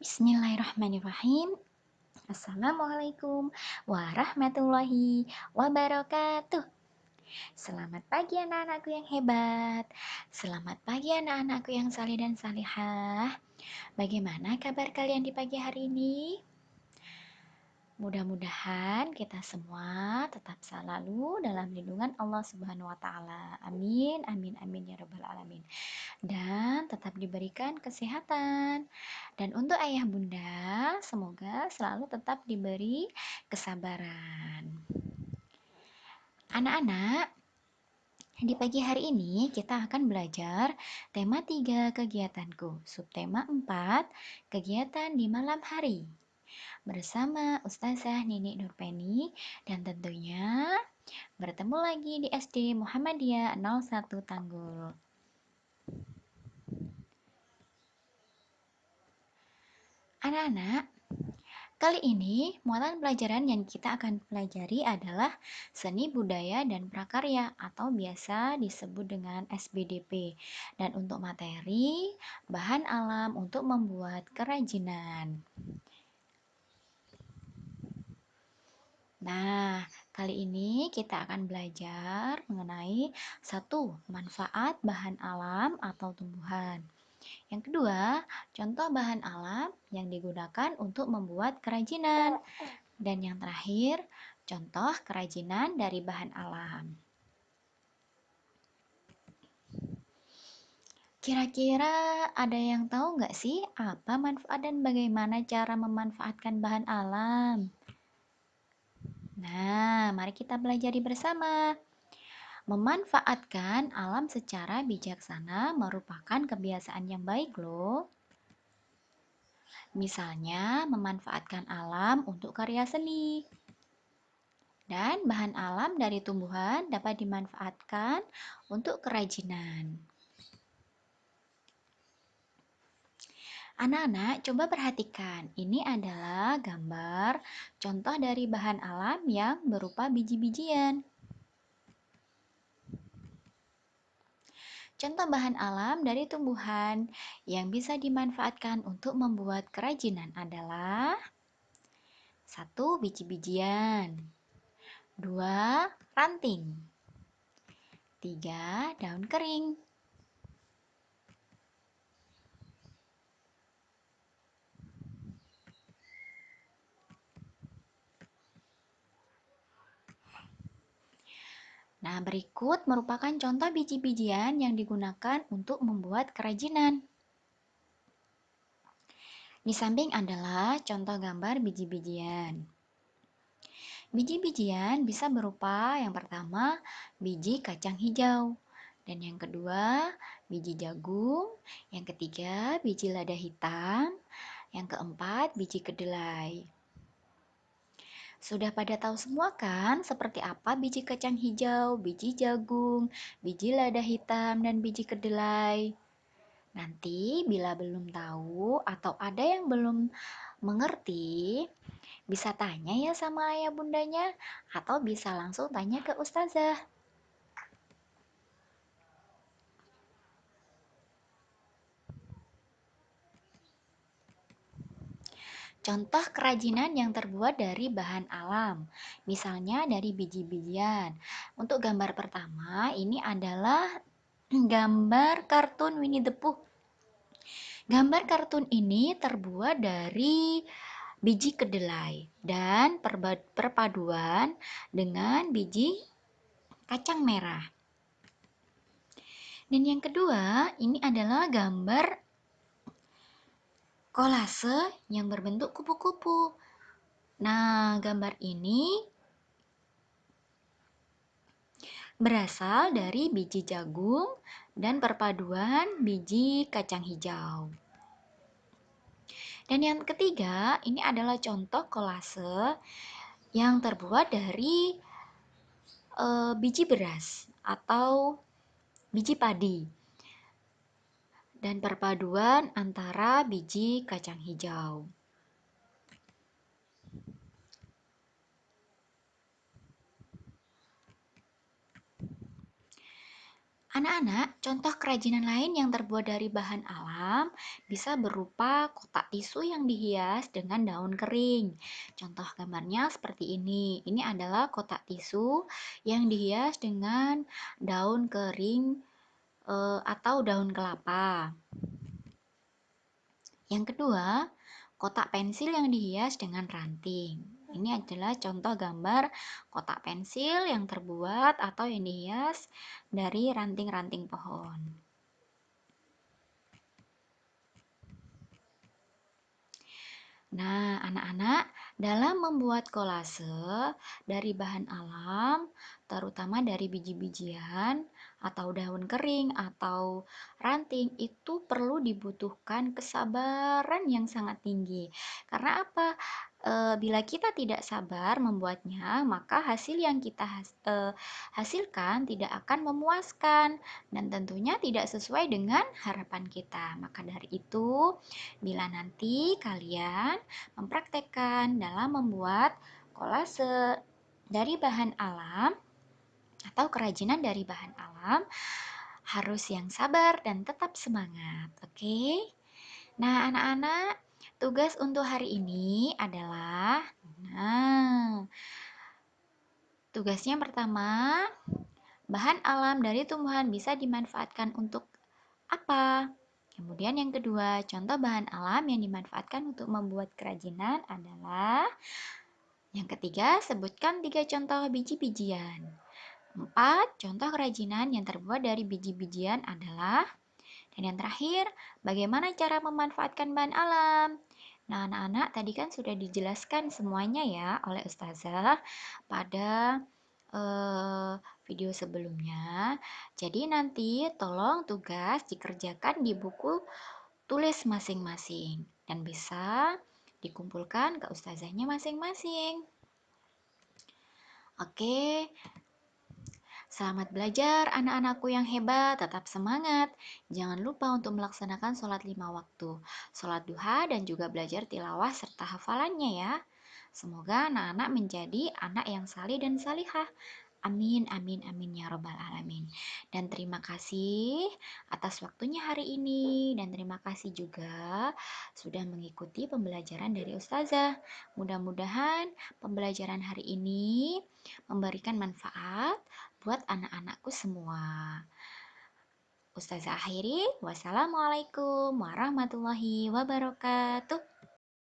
Bismillahirrahmanirrahim. Assalamualaikum warahmatullahi wabarakatuh. Selamat pagi anak-anakku yang hebat. Selamat pagi anak-anakku yang saleh dan salihah. Bagaimana kabar kalian di pagi hari ini? Mudah-mudahan kita semua tetap selalu dalam lindungan Allah Subhanahu wa taala. Amin, amin, amin ya rabbal alamin. Dan tetap diberikan kesehatan. Dan untuk ayah bunda, semoga selalu tetap diberi kesabaran. Anak-anak, di pagi hari ini kita akan belajar tema 3 kegiatanku, subtema 4, kegiatan di malam hari. Bersama Ustazah Nini Nurpeni dan tentunya bertemu lagi di SD Muhammadiyah 01 Tanggul. Anak-anak, kali ini muatan pelajaran yang kita akan pelajari adalah seni budaya dan prakarya atau biasa disebut dengan SBDP. Dan untuk materi, bahan alam untuk membuat kerajinan. Nah, kali ini kita akan belajar mengenai satu, manfaat bahan alam atau tumbuhan. Yang kedua, contoh bahan alam yang digunakan untuk membuat kerajinan. Dan yang terakhir, contoh kerajinan dari bahan alam. Kira-kira ada yang tahu nggak sih apa manfaat dan bagaimana cara memanfaatkan bahan alam? Nah, mari kita pelajari bersama. Memanfaatkan alam secara bijaksana merupakan kebiasaan yang baik loh. Misalnya, memanfaatkan alam untuk karya seni. Dan bahan alam dari tumbuhan dapat dimanfaatkan untuk kerajinan. Anak-anak, coba perhatikan. Ini adalah gambar contoh dari bahan alam yang berupa biji-bijian. Contoh bahan alam dari tumbuhan yang bisa dimanfaatkan untuk membuat kerajinan adalah 1. Biji-bijian, 2. Ranting, 3. Daun kering. Nah, berikut merupakan contoh biji-bijian yang digunakan untuk membuat kerajinan. Di samping adalah contoh gambar biji-bijian. Biji-bijian bisa berupa yang pertama, biji kacang hijau. Dan yang kedua, biji jagung. Yang ketiga, biji lada hitam. Yang keempat, biji kedelai. Sudah pada tahu semua kan seperti apa biji kacang hijau, biji jagung, biji lada hitam, dan biji kedelai? Nanti bila belum tahu atau ada yang belum mengerti, bisa tanya ya sama ayah bundanya atau bisa langsung tanya ke ustazah. Contoh kerajinan yang terbuat dari bahan alam, misalnya dari biji-bijian. Untuk gambar pertama, ini adalah gambar kartun Winnie the Pooh. Gambar kartun ini terbuat dari biji kedelai dan perpaduan dengan biji kacang merah. Dan yang kedua, ini adalah gambar kolase yang berbentuk kupu-kupu. Nah, gambar ini berasal dari biji jagung dan perpaduan biji kacang hijau. Dan yang ketiga, ini adalah contoh kolase yang terbuat dari biji beras atau biji padi dan perpaduan antara biji kacang hijau. Anak-anak, contoh kerajinan lain yang terbuat dari bahan alam bisa berupa kotak tisu yang dihias dengan daun kering. Contoh gambarnya seperti ini. Ini adalah kotak tisu yang dihias dengan daun kering atau daun kelapa. Yang kedua, kotak pensil yang dihias dengan ranting. Ini adalah contoh gambar kotak pensil yang terbuat atau yang dihias dari ranting-ranting pohon. Nah, anak-anak, dalam membuat kolase dari bahan alam, terutama dari biji-bijian atau daun kering atau ranting, itu perlu dibutuhkan kesabaran yang sangat tinggi. Karena apa? Bila kita tidak sabar membuatnya, maka hasil yang kita hasilkan tidak akan memuaskan dan tentunya tidak sesuai dengan harapan kita. Maka dari itu, bila nanti kalian mempraktekkan dalam membuat kolase dari bahan alam atau kerajinan dari bahan alam, harus yang sabar dan tetap semangat. Oke? Nah, anak-anak, tugas untuk hari ini adalah tugasnya pertama, bahan alam dari tumbuhan bisa dimanfaatkan untuk apa? Kemudian yang kedua, contoh bahan alam yang dimanfaatkan untuk membuat kerajinan adalah yang ketiga, sebutkan 3 contoh biji-bijian. 4. Contoh kerajinan yang terbuat dari biji-bijian adalah. Dan yang terakhir, bagaimana cara memanfaatkan bahan alam? Nah, anak-anak tadi kan sudah dijelaskan semuanya ya oleh Ustazah pada eh, video sebelumnya. Jadi nanti tolong tugas dikerjakan di buku tulis masing-masing dan bisa dikumpulkan ke ustazahnya masing-masing. Oke, selamat belajar anak-anakku yang hebat, tetap semangat. Jangan lupa untuk melaksanakan sholat 5 waktu, sholat duha dan juga belajar tilawah serta hafalannya ya. Semoga anak-anak menjadi anak yang salih dan salihah. Amin, amin, amin ya robbal alamin. Dan terima kasih atas waktunya hari ini dan terima kasih juga sudah mengikuti pembelajaran dari Ustazah. Mudah-mudahan pembelajaran hari ini memberikan manfaat buat anak-anakku semua. Ustazah akhiri, wassalamualaikum warahmatullahi wabarakatuh.